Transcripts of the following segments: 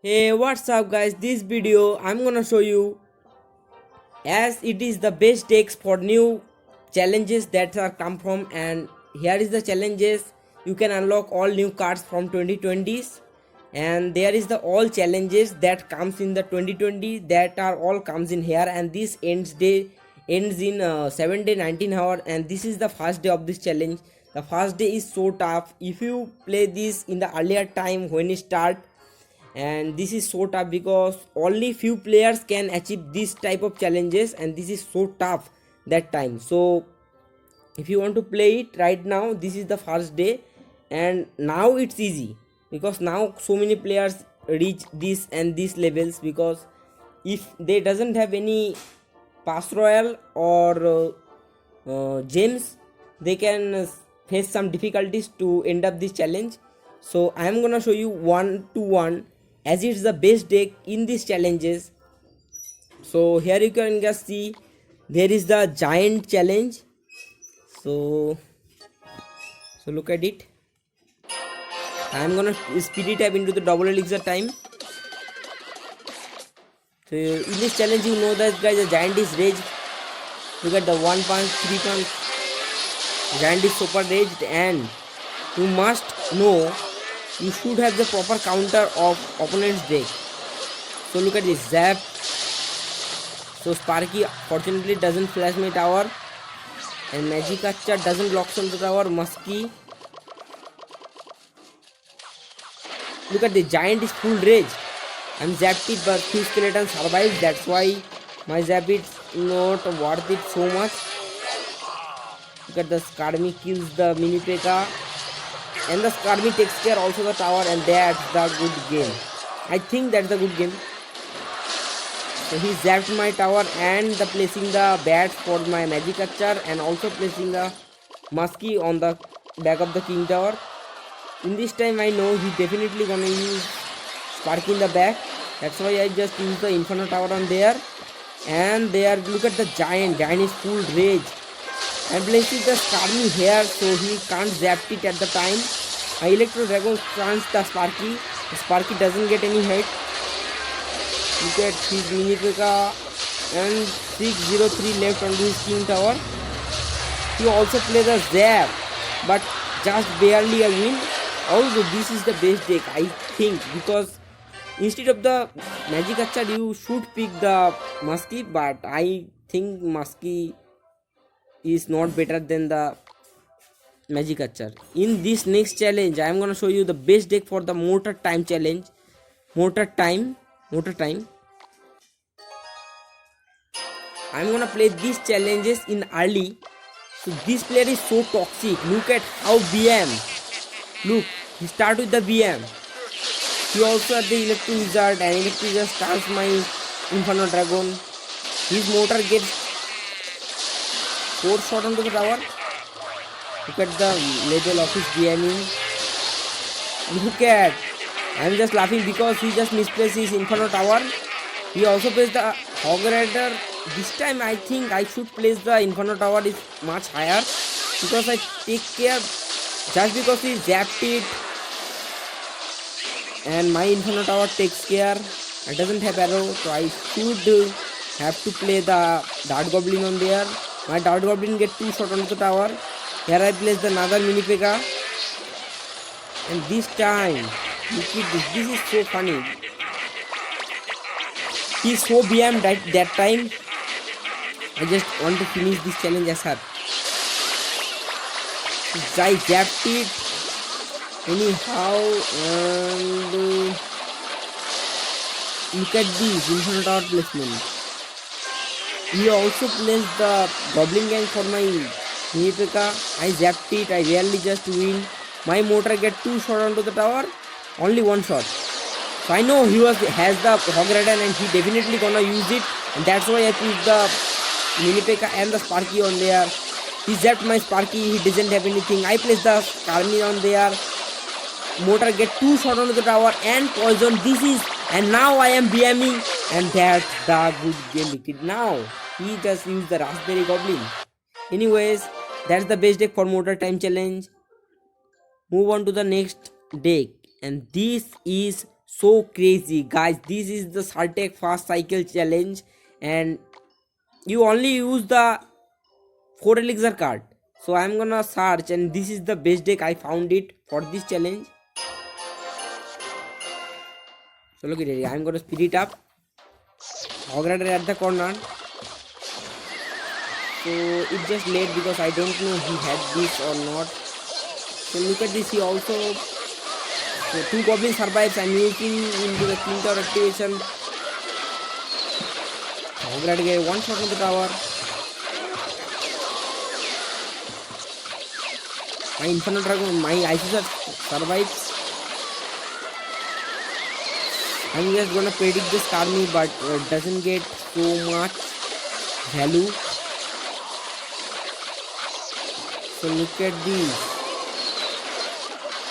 Hey, what's up guys? This video I'm gonna show you as it is the best decks for new challenges that are come from, and here is the challenges. You can unlock all new cards from 2020s, and there is the all challenges that comes in the 2020 that are all comes in here, and this ends in 7 day 19 hour, and this is the first day of this challenge. The first day is so tough. If you play this in the earlier time when you start, and this is so tough because only few players can achieve this type of challenges, and this is so tough that time. So if you want to play it right now, this is the first day, and now it's easy because now so many players reach this and these levels, because if they doesn't have any pass royal or gems, they can face some difficulties to end up this challenge. So I am gonna show you 1 to 1 as it's the best deck in these challenges. So here you can just see there is the giant challenge. So look at it. I am gonna speedy tap into the double elixir time. So in this challenge, you know that guys, the giant is rage. Look at the 1 punch, 3 punch. Giant is super raged, and you must know you should have the proper counter of opponent's deck. So look at this zap. So Sparky fortunately doesn't flash my tower, and Magikarp doesn't block on the tower. Musky. Look at the giant is full rage. I'm zapped it, but few skeletons survived. That's why my zap is not worth it so much. Look at the Skarmy kills the mini P.E.K.K.A. and the Skarmy takes care also the tower, and that's the good game. I think that's the good game. So he zapped my tower and the placing the bats for my Magikarp, and also placing the Musky on the back of the King Tower. In this time I know he definitely gonna use Sparky in the back. That's why I just use the Inferno Tower on there. And there, look at the giant. Giant is full rage. I'm placing the Skarmy here, so he can't zap it at the time. My Electro Dragon stuns the Sparky. The Sparky doesn't get any hit. Look at his mini P.E.K.K.A. and 603 left on his King Tower. He also plays a zap, but just barely a win. Although this is the best deck, I think, because instead of the Magikarp you should pick the Musky, but I think Musky is not better than the Magikarp. In this next challenge, I am gonna show you the best deck for the Mortar Time challenge. Mortar Time. I'm gonna play these challenges in early. So this player is so toxic. Look at how BM. Look, he start with the BM. He also had the Electro Wizard, and Electro Wizard starts my Inferno Dragon. His Mortar gets 4 shot onto the tower. Look at the level of his BMing. Look at. I'm just laughing because he just misplaced his Inferno Tower. He also plays the Hog Rider. This time I think I should place the Inferno Tower is much higher, because I take care just because he zapped it, and my Inferno Tower takes care. I doesn't have arrow, so I should have to play the Dart Goblin on there. My Dart Goblin get 2 shot onto the tower. Here I place the another mini P.E.K.K.A. and this time, look at this. This is so funny. He's so BM that time. I just want to finish this challenge as hard. I zapped it anyhow, and look at this Inferno Tower placement. He also placed the Goblin Gang for my mini P.E.K.K.A. I zapped it. I rarely just win. My Mortar get 2 shot onto the tower, only 1 shot. So I know he has the Hog Rider, and he definitely gonna use it, and that's why I put the mini P.E.K.K.A. and the Sparky on there. He zapped my Sparky. He doesn't have anything. I placed the Skarmy on there. Mortar get 2 shot onto the tower and poison. This is, and now I am BMing, and that's the good game. Now he just used the Raspberry Goblin. Anyways, that's the best deck for Mortar Time challenge. Move on to the next deck, and this is So crazy, guys. This is the Sartec fast cycle challenge, and you only use the 4 elixir card. So I'm gonna search, and this is the best deck I found it for this challenge. So look at it. I'm gonna speed it up. Hog Rider at the corner. So it just late because I don't know he had this or not. So look at this. He also, so 2 goblin survives. I'm using into the king tower activation. Hog Rider get 1 shot on the tower. My Inferno Dragon, my Isis survives. I'm just gonna predict this army, but it doesn't get so much value. So look at this.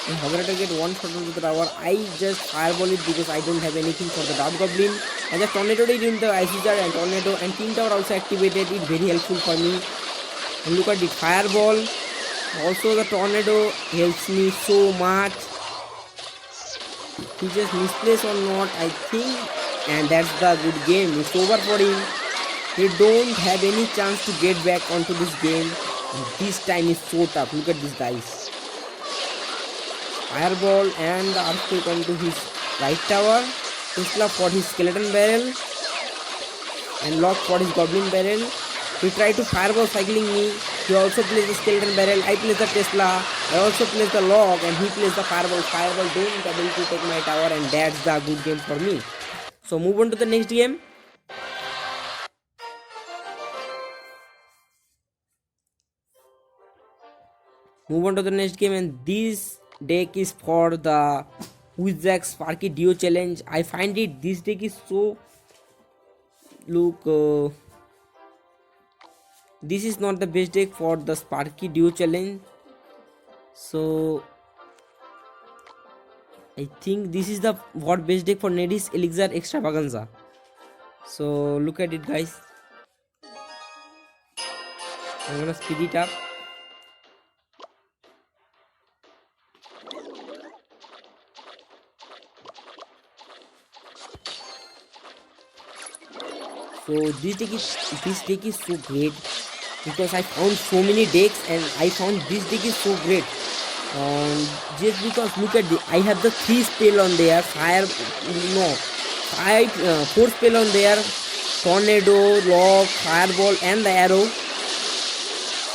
And Hog Rider get 1 shot on the tower. I just fireball it because I don't have anything for the Dark Goblin. And the Tornado did in the Isis and Tornado, and King Tower also activated. It very helpful for me. And look at the fireball. Also the Tornado helps me so much. He just misplaced or not, I think, and that's the good game. It's over for him. He don't have any chance to get back onto this game. And this time is so tough. Look at this, guys. Fireball and the earthquake onto his right tower. Tesla for his skeleton barrel and Lock for his goblin barrel. He tried to fireball cycling me. He also plays the skeleton barrel. I place the Tesla. I also place the Lock, and he plays the fireball. Fireball don't able to take my tower, and that's the good game for me. So move on to the next game. And this deck is for the Wizak Sparky Duo challenge. I find it this deck is so look. This is not the best deck for the Sparky Duo challenge. So I think this is the what best deck for Nedis Elixir Extravaganza. So look at it, guys. I'm gonna speed it up. So this deck is so great because I found so many decks, and I found this deck is so great. Just because look at I have the 3 spell on there, four spell on there, Tornado, Lock, Fireball, and the arrow.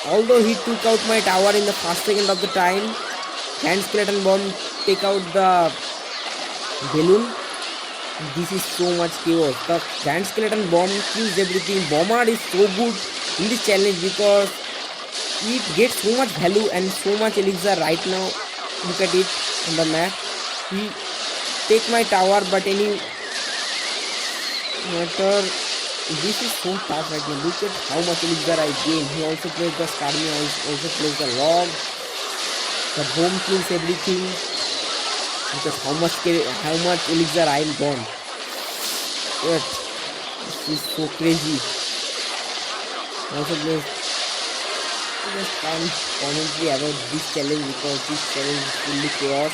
Although he took out my tower in the first second of the time, Giant Skeleton Bomb take out the balloon. This is so much chaos. The Giant Skeleton Bomb kills everything. Bombard is so good in this challenge because it gets so much value and so much elixir right now. Look at it on the map. He take my tower, but any matter, this is so tough right now. Look at how much elixir I gain. He also plays the Starmie, also plays the Log. The bomb kills everything. Because how much elixir I am gone. But this is so crazy. Also plays. I just can't commentary about this challenge because this challenge is fully chaos.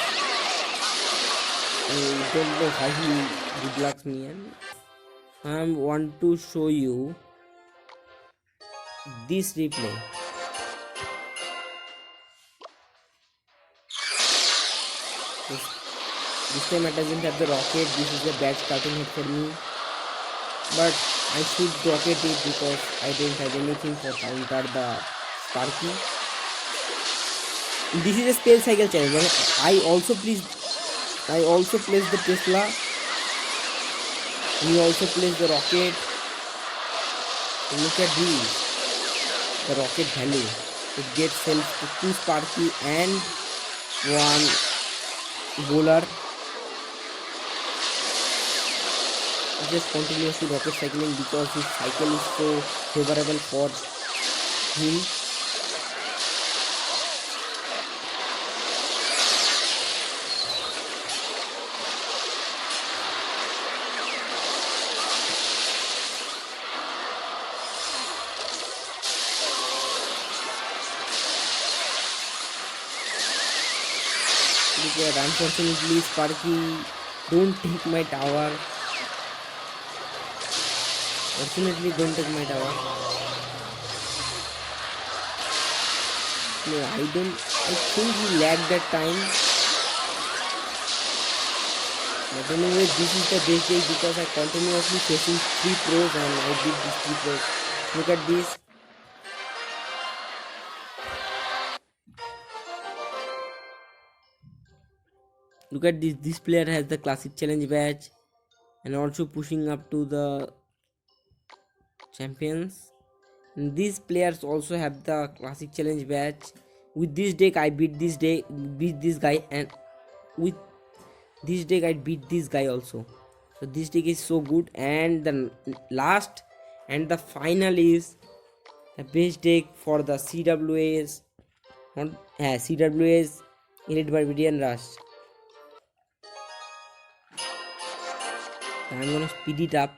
I don't know how he good lucks me, and I want to show you this replay. This time I doesn't have the rocket. This is a bad starting hit for me, but I should rocket it because I don't have anything for counter the Sparky. This is a spell cycle challenge. I also place the Tesla. He also plays the rocket. Look at this. The rocket value. It gets help to 2 Sparky and 1 bowler. Just continuously rocket cycling because his cycle is so favorable for him. Unfortunately, Sparky Don't take my tower. Fortunately, don't take my tower. No, I don't. I think he lagged that time. But anyway, this is the best day because I continuously facing 3 pros and I did these 3 pros. Look at this. Look at this. This player has the classic challenge badge and also pushing up to the champions. And these players also have the classic challenge badge. With this deck, I beat this guy, and with this deck, I beat this guy also. So this deck is so good. And the last and the final is the best deck for the CWA's. CWA's Elite Barbarian Rush. I'm gonna speed it up.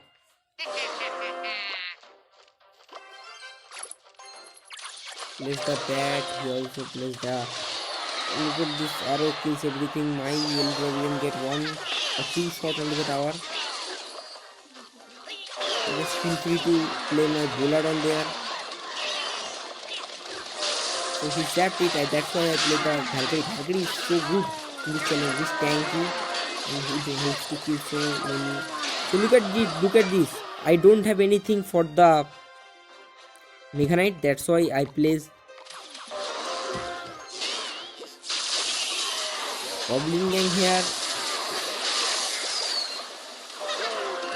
Place the bat, he also plays the. Look at this arrow kills everything. My Elite Barbarian get a kill shot under the tower. Just feel free to play my Bullard on there. So he zapped it, and that's why I played the Valkyrie. Valkyrie is so good in this challenge, this tanky, and he helps to kill so many. So look at this. I don't have anything for the Mega Knight, that's why I place Goblin Gang here.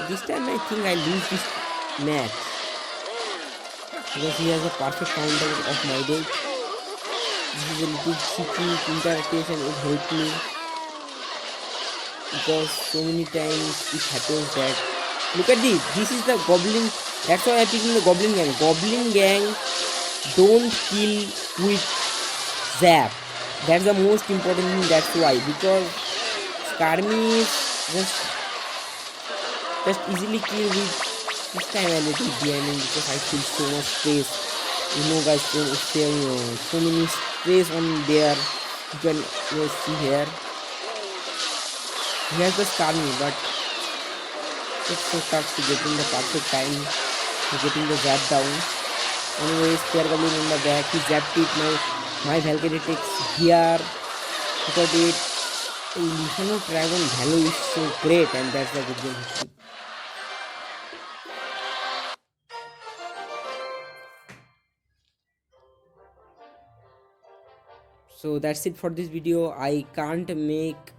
This time I think I lose this match because he has a perfect counter of my deck. This is a little cheeky interactation, it helped me because so many times it happens that. Look at this is the Goblin, that's why I picked the Goblin Gang. Goblin Gang don't kill with zap, that's the most important thing, that's why, because Skarmy is just easily kill with. This time I let it behind me because I feel so much space. You know guys, so many space on there. You can see here. He has the Skarmy, but it's so tough to get in the perfect time to getting the zap down. Anyways, Spear Goblin in the back, he zapped it. My Valkyrie takes here. Look at it. The illusion of dragon value is so great, and that's the good game. So that's it for this video. I can't make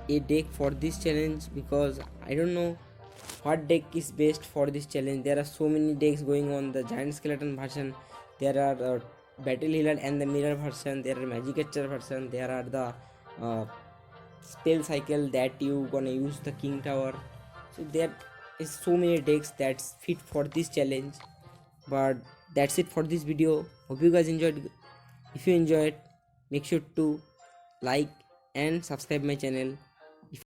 a deck for this challenge because I don't know what deck is best for this challenge. There are so many decks going on. The Giant Skeleton version, there are Battle Healer and the Mirror version, there are Magic Catcher version, there are the Spell Cycle that you gonna use the King Tower. So there is so many decks that's fit for this challenge. But that's it for this video. Hope you guys enjoyed. If you enjoyed, make sure to like and subscribe my channel.